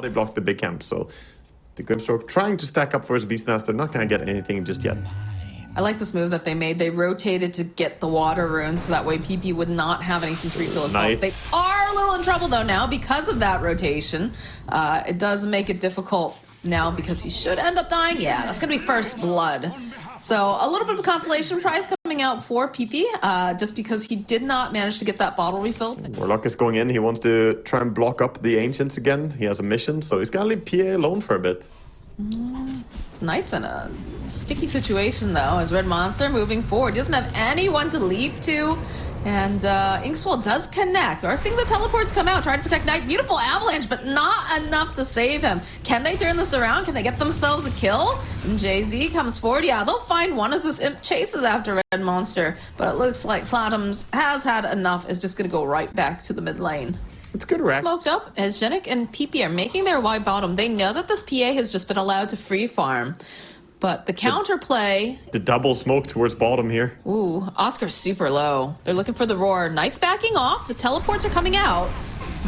They blocked the big camp, so the Grimstroke trying to stack up for his Beastmaster, not gonna get anything just yet. I like this move that they made. They rotated to get the water rune, so that way PP would not have anything to refill as well. They are a little in trouble though now because of that rotation. It does make it difficult now because he should end up dying. Yeah, that's gonna be first blood. So a little bit of a consolation prize coming out for PP, just because he did not manage to get that bottle refilled. Warlock is going in. He wants to try and block up the Ancients again. He has a mission, so he's gonna leave PA alone for a bit. Knight's in a sticky situation though, as Red Monster moving forward. He doesn't have anyone to leap to. And Inkswell does connect. We're seeing the teleports come out, trying to protect Knight. Beautiful avalanche, but not enough to save him. Can they turn this around? Can they get themselves a kill? And Jay-Z comes forward. Yeah, they'll find one as this imp chases after Red Monster. But it looks like Slatums has had enough. Is just going to go right back to the mid lane. It's good rack. Smoked up as Genik and PP are making their way bottom. They know that this PA has just been allowed to free farm. But the counterplay... The double smoke towards bottom here. Ooh, Oscar's super low. They're looking for the roar. Knight's backing off. The teleports are coming out.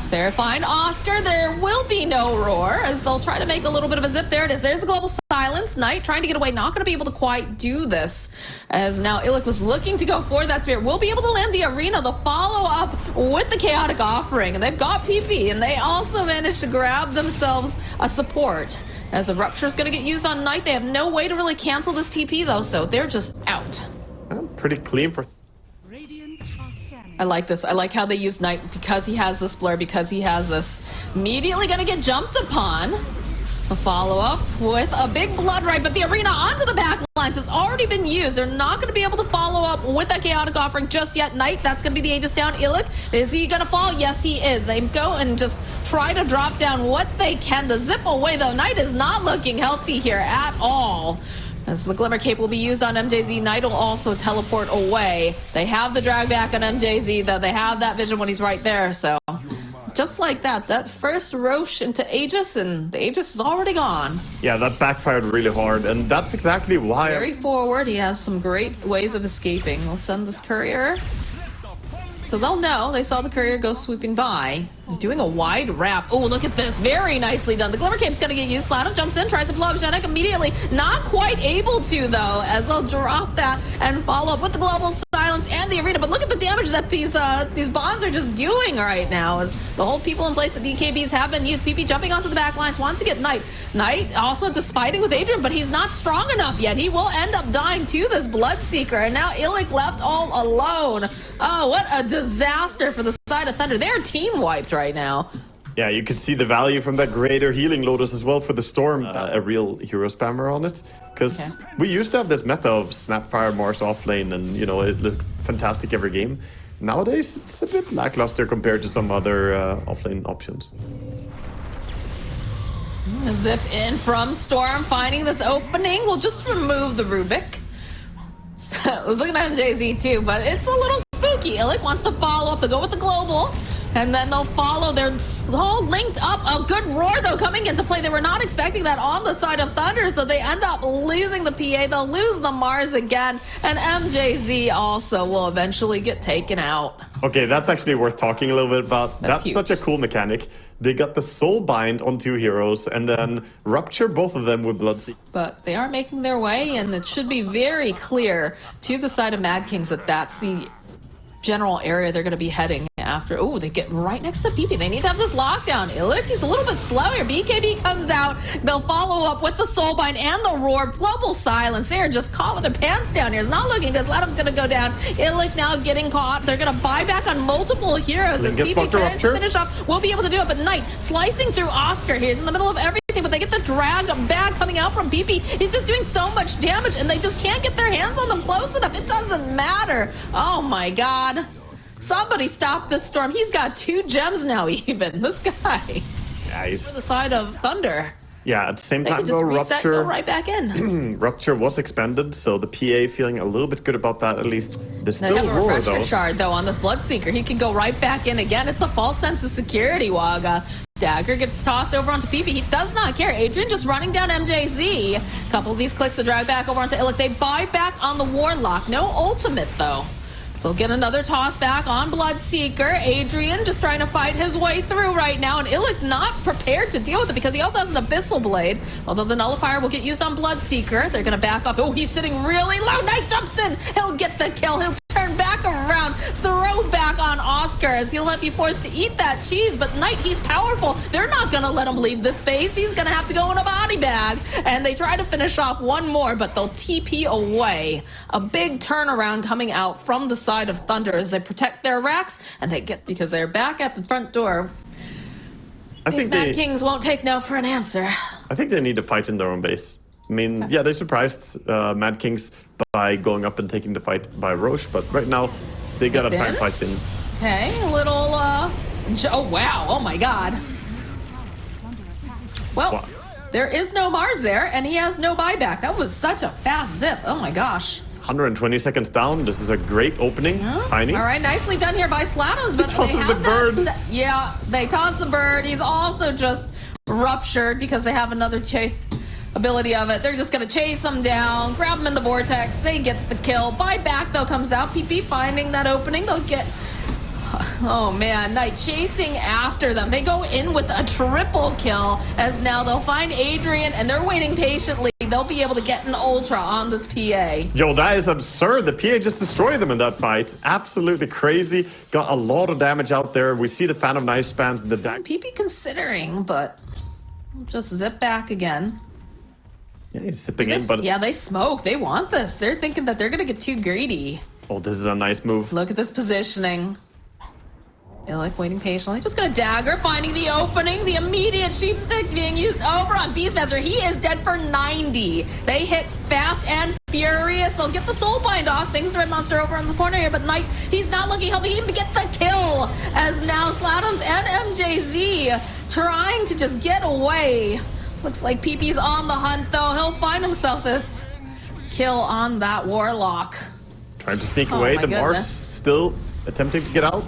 They're fine. Oscar, there will be no roar as they'll try to make a little bit of a zip. There it is. There's the global silence. Knight trying to get away. Not going to be able to quite do this. As now Illic was looking to go for that spirit. Will be able to land the arena. The follow-up with the chaotic offering. And they've got PP. And they also managed to grab themselves a support. As a rupture is going to get used on Knight. They have no way to really cancel this TP though. So they're just out. Pretty clean for... I like this. I like how they use Knight because he has this blur, because he has this. Immediately going to get jumped upon. A follow-up with a big blood right, but the arena onto the back lines has already been used. They're not going to be able to follow up with that chaotic offering just yet. Knight, that's going to be the Aegis down. Illic, is he going to fall? Yes, he is. They go and just try to drop down what they can. The zip away, though. Knight is not looking healthy here at all. As the Glimmer Cape will be used on MJZ, Knight will also teleport away. They have the drag back on MJZ, though. They have that vision when he's right there, so... Just like that, that first Roche into Aegis, and the Aegis is already gone. Yeah, that backfired really hard, and that's exactly why... Very forward, he has some great ways of escaping. We'll send this courier. So they'll know. They saw the courier go sweeping by. Doing a wide wrap. Oh, look at this. Very nicely done. The Glimmer Cape's going to get used. Platinum jumps in, tries to blow up Genik immediately. Not quite able to, though, as they'll drop that and follow up with the global silence and the arena. But look at the damage that these bonds are just doing right now, as the whole people in place, the BKBs have been used. PP jumping onto the back lines, wants to get Knight. Knight also just fighting with Adrian, but he's not strong enough yet. He will end up dying to this Bloodseeker, and now Illic left all alone. Oh, what a disaster for the side of Thunder. They're team wiped right now. Yeah, you can see the value from that greater healing Lotus as well for the Storm. A real hero spammer on it. Because we used to have this meta of Snapfire Mars offlane, and you know, it looked fantastic every game. Nowadays, it's a bit lackluster compared to some other offlane options. Zip in from Storm, finding this opening. We'll just remove the Rubik. So, I was looking at MJZ too, but it's a little spooky. Illic wants to follow up. They'll go with the global, and then they'll follow. They're all linked up. A good roar, though, coming into play. They were not expecting that on the side of Thunder, so they end up losing the PA. They'll lose the Mars again, and MJZ also will eventually get taken out. Okay, that's actually worth talking a little bit about. That's huge. Such a cool mechanic. They got the Soul Bind on two heroes and then Rupture both of them with Bloodseeker. But they are making their way, and it should be very clear to the side of Mad Kings that that's the general area they're going to be heading after. Oh, they get right next to PP. They need to have this lockdown. Illic, he's a little bit slow here. BKB comes out. They'll follow up with the Soulbind and the Roar. Global silence. They are just caught with their pants down here. It's not looking because Ladam's going to go down. Illic now getting caught. They're going to buy back on multiple heroes as PP tries to finish off. Won't be able to do it, but Knight slicing through Oscar here. He's in the middle of everything, but they get the drag bag coming out from PP. He's just doing so much damage, and they just can't get their hands on them close enough. It doesn't matter. Oh my god. Somebody stop this Storm. He's got 2 gems now, even. This guy. Yeah, he's... To the side of Thunder. Yeah, at the same They time, could just though, reset, Rupture... go right back in. Rupture was expended, so the PA feeling a little bit good about that, at least. There's They still have a Roar, refresher though. shard, though, on this Bloodseeker. He can go right back in again. It's a false sense of security, Waga. Dagger gets tossed over onto PP. He does not care. Adrian just running down MJZ. A couple of these clicks to drag back over onto Illic. They buy back on the Warlock. No ultimate, though. So get another toss back on Bloodseeker. Adrian just trying to fight his way through right now, and Illich not prepared to deal with it because he also has an Abyssal Blade. Although the Nullifier will get used on Bloodseeker. They're going to back off. Oh, he's sitting really low. Knight jumps in. He'll get the kill. He'll turn back around, throw back on Oscar as he'll be forced to eat that cheese. But Knight, he's powerful. They're not going to let him leave the space. He's going to have to go in a body bag. And they try to finish off one more, but they'll TP away. A big turnaround coming out from the side of Thunder as they protect their racks, and they get, because they're back at the front door. I These think Mad Kings won't take no for an answer. I think they need to fight in their own base. I mean, yeah, they surprised Mad Kings by going up and taking the fight by Roche, but right now they gotta try and fight in. Okay, a little, oh wow, oh my god. Well, Wow. there is no Mars there, and he has no buyback. That was such a fast zip, oh my gosh. 120 seconds down. This is a great opening. Tiny. All right, nicely done here by Slatos, but Tosses they the have bird. that. Yeah, they toss the bird. He's also just ruptured because they have another ability of it. They're just gonna chase him down, grab him in the vortex. They get the kill. Buyback though comes out. PP finding that opening. They'll get. Oh man, Knight chasing after them. They go in with a triple kill as now they'll find Adrian and they're waiting patiently. They'll be able to get an ultra on this PA. Yo, that is absurd. The PA just destroyed them in that fight. Absolutely crazy. Got a lot of damage out there. We see the Phantom Knife spans. The PP considering, but just zip back again. Yeah, he's sipping in, but Yeah, they smoke. They want this. They're thinking that they're gonna get too greedy. oh, this is a nice move. Look at this positioning. Illich waiting patiently. Just gonna dagger, finding the opening. The immediate sheep stick being used over on Beastmaster. He is dead for 90. They hit fast and furious. They'll get the soul bind off. Thanks to Red Monster over on the corner here, but Knight, he's not looking healthy. He even get the kill as now Slatoms and MJZ trying to just get away. Looks like PP's on the hunt though. He'll find himself this kill on that Warlock. Trying to sneak away. my The Mars goodness. still attempting to get out.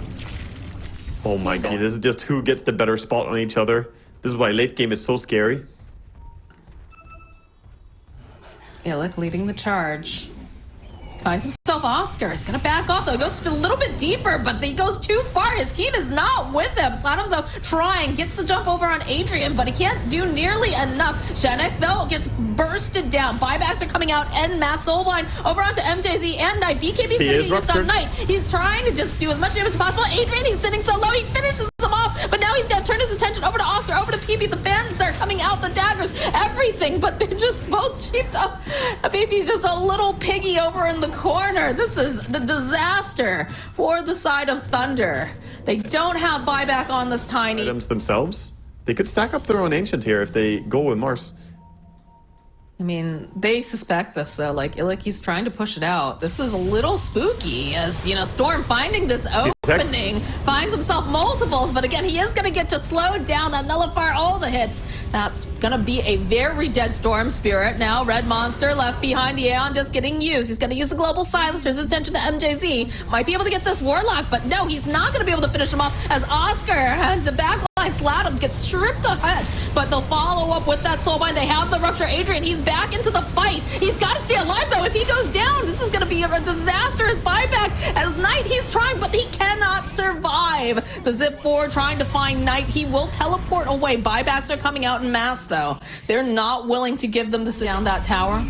Oh my god, this is just who gets the better spot on each other. This is why late game is so scary. Illich leading the charge. Finds himself Oscar. He's gonna back off though. Goes a little bit deeper, but he goes too far. His team is not with him. Slatom's though trying, gets the jump over on Adrian, but he can't do nearly enough. Shenek though gets bursted down. Buybacks are coming out en masse. Soulblind over onto MJZ and Knight. BKB's gonna get used on Knight. He's trying to just do as much damage as possible. Adrian, he's sitting so low, he finishes him off, but now he's gonna turn his attention over to Oscar, over to PP. The fans are coming out, the daggers, everything, but they're just both cheaped up. PP's just a little piggy over in the corner. This is the disaster for the side of Thunder. They don't have buyback on this Tiny. Items themselves. They could stack up their own Ancient here if they go with Mars. I mean, they suspect this though. Like Illich, he's trying to push it out. This is a little spooky as, you know, Storm finding this opening, finds himself multiples, but again, he is going to get to slow down that Nullifier, all the hits. That's going to be a very dead Storm Spirit. Now, Red Monster left behind, the Aeon just getting used. He's going to use the Global Silence, turns his attention to MJZ. Might be able to get this Warlock, but no, he's not going to be able to finish him off as Oscar has the backline. Slatum gets stripped ahead, but they'll follow up with that Soulbind. They have the Rupture. Adrian, he's back into the fight. He's got to stay alive, though. If he goes down, this is going to be a disastrous buyback as Knight, he's trying, but he cannot survive. The Zip 4 trying to find Knight. He will teleport away. Buybacks are coming out in mass, though. They're not willing to give them this down that tower.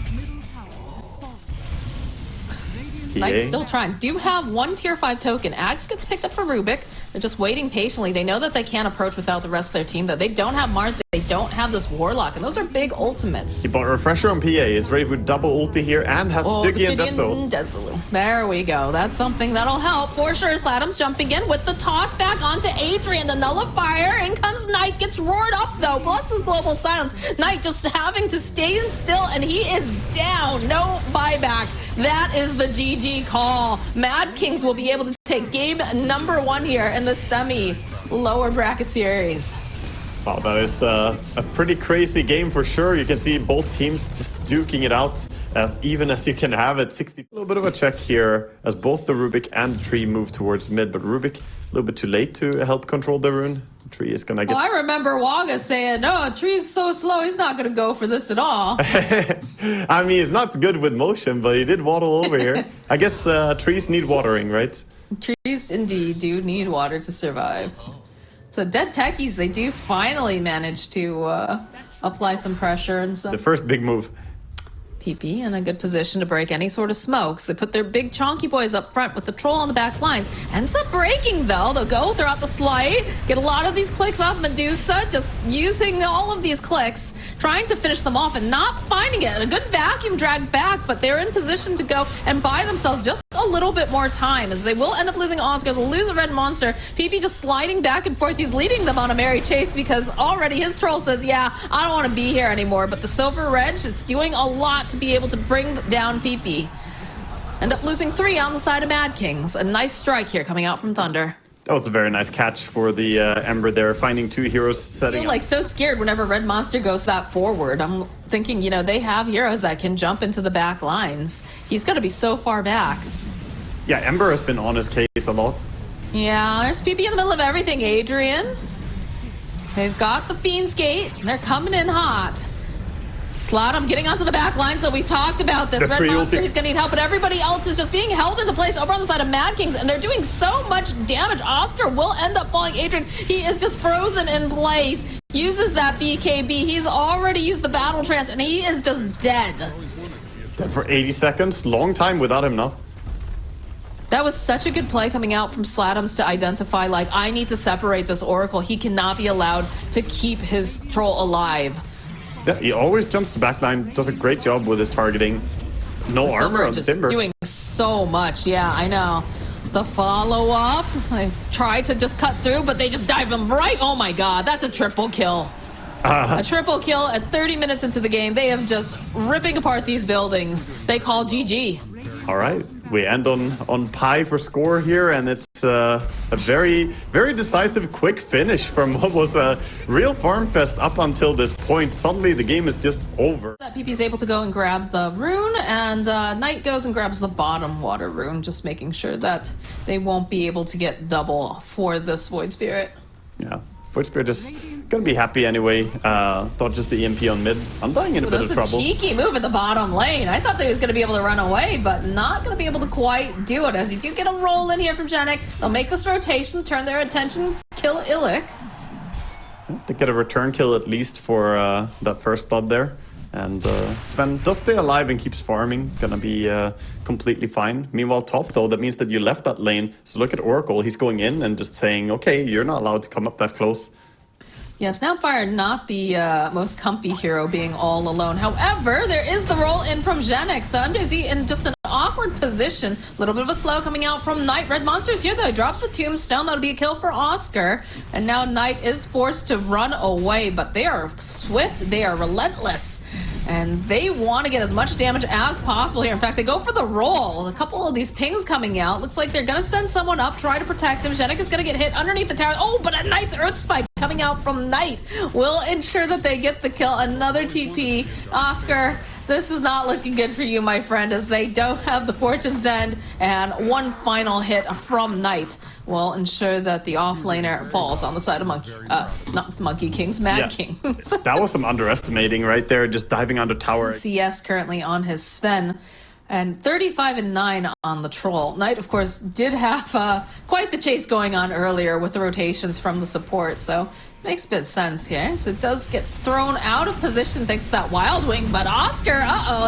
Knight's still trying. Do have one tier 5 token. Axe gets picked up for Rubik. They're just waiting patiently. They know that they can't approach without the rest of their team, though. They don't have Mars. They don't have this Warlock, and those are big ultimates. He bought Refresher on PA. Is ready with double ulti here and has Sticky and Deso. There we go. That's something that'll help for sure. Slatom's jumping in with the toss back onto Adrian. The Nullifier. In comes Knight. Gets roared up, though. Plus his Global Silence. Knight just having to stay still, and he is down. No buyback. That is the GG call. Mad Kings will be able to take game number 1 here in the semi-lower bracket series. Wow, that is a pretty crazy game for sure. You can see both teams just duking it out as even as you can have it. 60. A little bit of a check here as both the Rubik and the Tree move towards mid, but Rubik a little bit too late to help control the rune. Tree is gonna get... Oh, I remember Waga saying, no, Tree's so slow, he's not going to go for this at all. I mean, he's not good with motion, but he did waddle over here. I guess trees need watering, right? Trees indeed do need water to survive. So dead techies, they do finally manage to apply some pressure and some... The first big move. PP in a good position to break any sort of smokes. They put their big chonky boys up front with the troll on the back lines. Ends up breaking though. They'll go throughout the slide, get a lot of these clicks off Medusa, just using all of these clicks, trying to finish them off and not finding it. A good vacuum drag back, but they're in position to go and buy themselves just a little bit more time, as they will end up losing Oscar. They'll lose a red monster. PP just sliding back and forth. He's leading them on a merry chase because already his troll says, yeah, I don't want to be here anymore. But the silver reg, it's doing a lot to be able to bring down PP. End up losing 3 on the side of Mad Kings. A nice strike here coming out from Thunder. That was a very nice catch for the Ember there, finding 2 heroes setting I feel like so scared whenever Red Monster goes that forward. I'm thinking, you know, they have heroes that can jump into the back lines. He's going to be so far back. Yeah, Ember has been on his case a lot. Yeah, there's PP in the middle of everything, Adrian. They've got the Fiend's Gate. They're coming in hot. Sladum getting onto the back lines that we talked about this. Red Monster, he's going to need help, but everybody else is just being held into place over on the side of Mad Kings, and they're doing so much damage. Oscar will end up falling. Adrian, he is just frozen in place. Uses that BKB. He's already used the battle trance, and he is just dead. For 80 seconds, long time without him now. That was such a good play coming out from Sladums to identify, like, I need to separate this Oracle. He cannot be allowed to keep his troll alive. Yeah, he always jumps to backline, does a great job with his targeting. No armor on just Timber. Doing so much, yeah, I know. The follow-up, they try to just cut through, but they just dive him right. Oh my god, that's a triple kill. A triple kill at 30 minutes into the game. They have just ripping apart these buildings. They call GG. All right, we end on Pi for score here, and it's a very, very decisive, quick finish from what was a real farm fest up until this point. Suddenly, the game is just over. That PP is able to go and grab the rune, and Knight goes and grabs the bottom water rune, just making sure that they won't be able to get double for this Void Spirit. Yeah. Void Spirit is gonna be happy anyway. Thought just the EMP on mid. I'm dying in a bit of trouble. That's a cheeky move in the bottom lane. I thought they was gonna be able to run away, but not gonna be able to quite do it. As you do get a roll in here from Janek, they'll make this rotation, turn their attention, kill Illic. They get a return kill at least for that first blood there. And Sven does stay alive and keeps farming. Gonna be completely fine. Meanwhile, top though, that means that you left that lane. So look at Oracle. He's going in and just saying, okay, you're not allowed to come up that close. Yeah, Snapfire, not the most comfy hero being all alone. However, there is the roll in from Genex. Sanjay in just an awkward position. A little bit of a slow coming out from Knight. Red Monster's here though. He drops the tombstone. That'll be a kill for Oscar. And now Knight is forced to run away, but they are swift. They are relentless. And they want to get as much damage as possible here. In fact, they go for the roll. A couple of these pings coming out. Looks like they're going to send someone up, try to protect him. Genek is going to get hit underneath the tower. Oh, but a Knight's Earth Spike coming out from Knight will ensure that they get the kill. Another TP. Oscar, this is not looking good for you, my friend, as they don't have the Fortune's End. And one final hit from Knight will ensure that the offlaner falls on the side of Monkey, not the Monkey Kings, Mad King. That was some underestimating right there, just diving under tower. CS currently on his Sven, and 35-9 on the Troll. Knight, of course, did have quite the chase going on earlier with the rotations from the support, so makes a bit of sense here. So it does get thrown out of position thanks to that Wild Wing, but Oscar,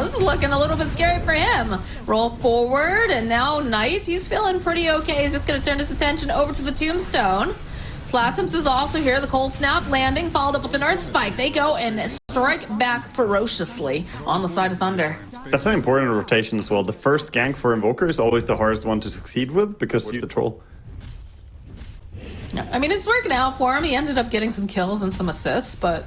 this is looking a little bit scary for him. Roll forward, and now Knight, he's feeling pretty okay. He's just going to turn his attention over to the Tombstone. Slatums is also here. The Cold Snap landing, followed up with an Earth Spike. They go and strike back ferociously on the side of Thunder. That's an important rotation as well. The first gank for Invoker is always the hardest one to succeed with because he's the troll. I mean, it's working out for him. He ended up getting some kills and some assists, but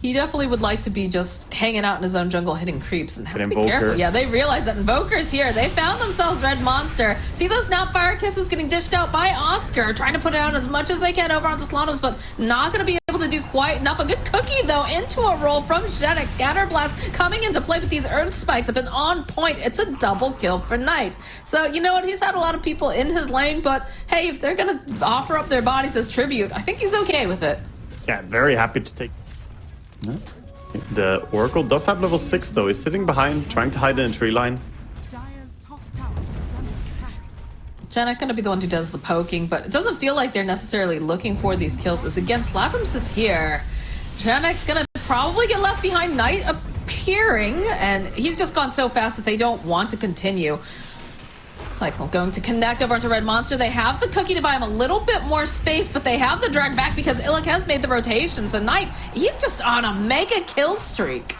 he definitely would like to be just hanging out in his own jungle, hitting creeps, and have to be careful. Yeah, they realize that Invoker's here. They found themselves Red Monster. See those Snapfire kisses getting dished out by Oscar, trying to put it out as much as they can over onto Slaughter's, but not going to be able to do quite enough. A good cookie, though, into a roll from Zhenik. Scatterblast coming into play with these Earth Spikes have been on point. It's a double kill for Knight. So, you know what? He's had a lot of people in his lane, but hey, if they're going to offer up their bodies as tribute, I think he's okay with it. Yeah, very happy to take... No. The Oracle does have level 6, though. He's sitting behind, trying to hide in a tree line. Zhenik gonna be the one who does the poking, but it doesn't feel like they're necessarily looking for these kills. As against Latums is here. Zhenik's gonna probably get left behind. Knight appearing, and he's just gone so fast that they don't want to continue. Cycle going to connect over onto Red Monster. They have the cookie to buy him a little bit more space, but they have the drag back because Illic has made the rotation. So Knight, he's just on a mega kill streak.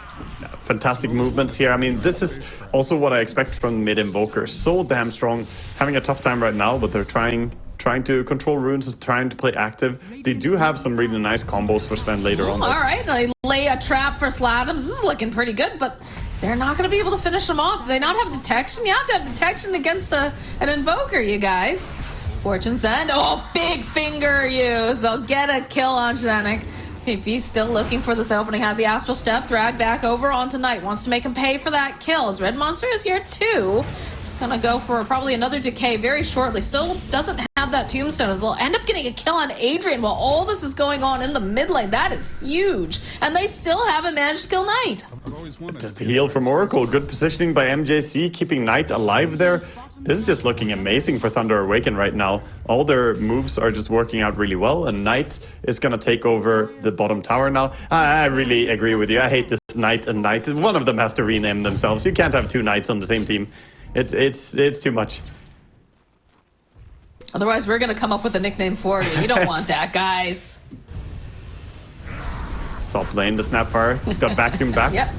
Fantastic movements here. I mean, this is also what I expect from mid invokers. So damn strong, having a tough time right now, but they're trying to control runes, trying to play active. They do have some really nice combos for Sven later on. All right, they lay a trap for Slatums. This is looking pretty good, but they're not going to be able to finish them off. Do they not have detection? You have to have detection against an invoker, you guys. Fortune's End. Oh, big finger use. They'll get a kill on Zhenik. PP still looking for this opening. Has the Astral Step dragged back over onto Knight. Wants to make him pay for that kill. As Red Monster is here too. It's gonna go for probably another decay very shortly. Still doesn't have that tombstone, as they'll end up getting a kill on Adrian while all this is going on in the mid lane. That is huge. And they still haven't managed to kill Knight. Just a heal from Oracle. Good positioning by MJC, keeping Knight alive there. This is just looking amazing for Thunder Awaken right now. All their moves are just working out really well, and Knight is going to take over the bottom tower now. I really agree with you. I hate this Knight and Knight. One of them has to rename themselves. You can't have two Knights on the same team. It's too much. Otherwise, we're going to come up with a nickname for you. You don't want that, guys. Top lane, the Snapfire got vacuumed back. Yep.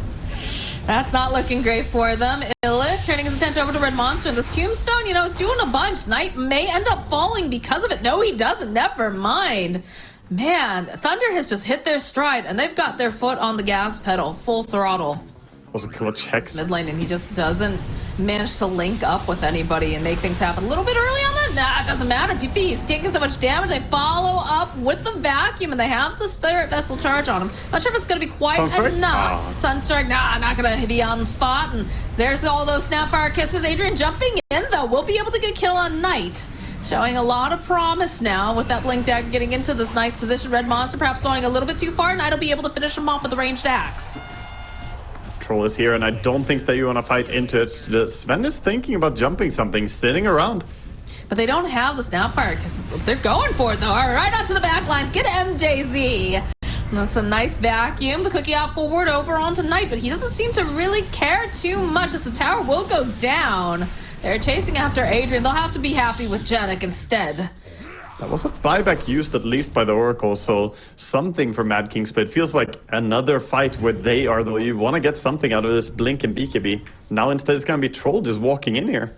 That's not looking great for them. Illic turning his attention over to Red Monster. And this tombstone, you know, is doing a bunch. Knight may end up falling because of it. No, he doesn't. Never mind. Man, Thunder has just hit their stride, and they've got their foot on the gas pedal, full throttle. Was a clutch hex. Mid lane, and he just doesn't manage to link up with anybody and make things happen. A little bit early on that? Nah, it doesn't matter. PP, he's taking so much damage. They follow up with the vacuum, and they have the Spirit Vessel charge on him. Not sure if it's going to be quite enough. Sunstrike, nah, not going to be on the spot. And there's all those Snapfire kisses. Adrian jumping in, though. We'll be able to get a kill on Knight. Showing a lot of promise now with that Blink Dagger getting into this nice position. Red Monster perhaps going a little bit too far. Knight will be able to finish him off with the ranged axe. Troll is here, and I don't think that you want to fight into it. Sven is thinking about jumping something, sitting around. But they don't have the Snapfire kisses. They're going for it, though. All right, onto the back lines. Get MJZ. That's a nice vacuum. The cookie out forward over onto Knight, but he doesn't seem to really care too much as the tower will go down. They're chasing after Adrian. They'll have to be happy with Zhenik instead. That was a buyback used at least by the Oracle, so something for Mad Kings, but it feels like another fight where they are the way you want to get something out of this Blink and BKB. Now instead it's going to be Troll just walking in here.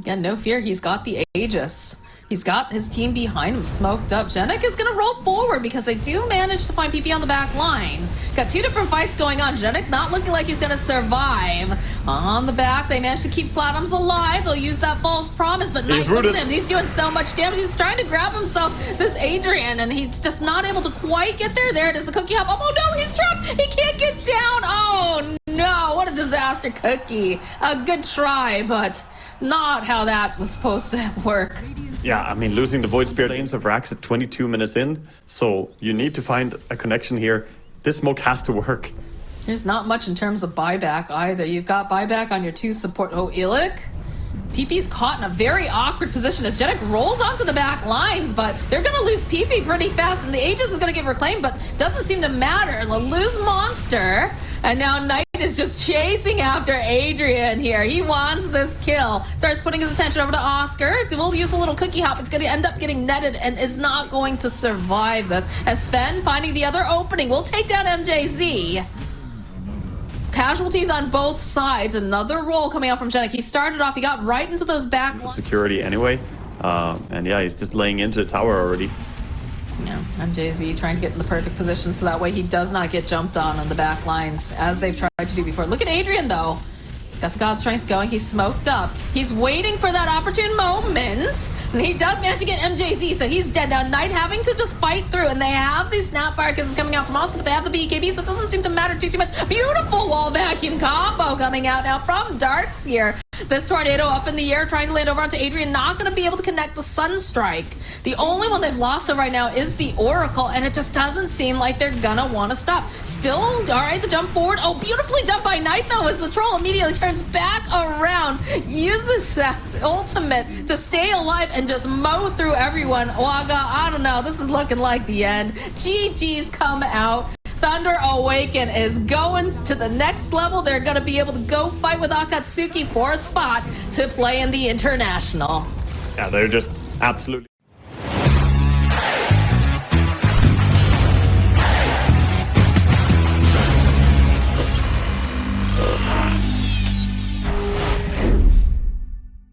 Again, no fear. He's got the Aegis. He's got his team behind him smoked up. Zhenik is going to roll forward because they do manage to find PP on the back lines. Got two different fights going on. Zhenik not looking like he's going to survive. On the back, they managed to keep Slatums alive. They'll use that false promise, but Knight, look at him. He's doing so much damage. He's trying to grab himself this Adrian, and he's just not able to quite get there. There it is, the cookie hop. Oh no, he's trapped. He can't get down. Oh no, what a disaster cookie. A good try, but not how that was supposed to work. Yeah, I mean, losing the Void Spirit lanes of Rax at 22 minutes in, so you need to find a connection here. This smoke has to work. There's not much in terms of buyback either. You've got buyback on your two support. Oh, Illic. PP's caught in a very awkward position as Zhenik rolls onto the back lines, but they're going to lose PP pretty fast, and the Aegis is going to get reclaimed, but doesn't seem to matter. They'll lose Monster, and now Knight is just chasing after Adrian here. He wants this kill. Starts putting his attention over to Oscar. We'll use a little cookie hop. It's going to end up getting netted and is not going to survive this. As Sven finding the other opening will take down MJZ. Casualties on both sides. Another roll coming out from Zhenik. He started off, he got right into those back lines. Security anyway. And yeah, he's just laying into the tower already. Yeah, MJZ trying to get in the perfect position so that way he does not get jumped on the back lines as they've tried to do before. Look at Adrian though. He's got the God Strength going. He's smoked up. He's waiting for that opportune moment. And he does manage to get MJZ, so he's dead. Now, Knight having to just fight through. And they have these Snapfire kisses coming out from Oscar, but they have the BKB, so it doesn't seem to matter too much. Beautiful wall vacuum combo coming out now from Darks here. This tornado up in the air, trying to land over onto Adrian. Not going to be able to connect the Sunstrike. The only one they've lost right now is the Oracle, and it just doesn't seem like they're going to want to stop. Still, all right, the jump forward. Oh, beautifully done by Knight, though, as the troll immediately turns back around, uses that ultimate to stay alive and just mow through everyone. Waga, I don't know. This is looking like the end. GG's come out. Thunder Awaken is going to the next level. They're going to be able to go fight with Acatsuki for a spot to play in the International. Yeah, they're just absolutely...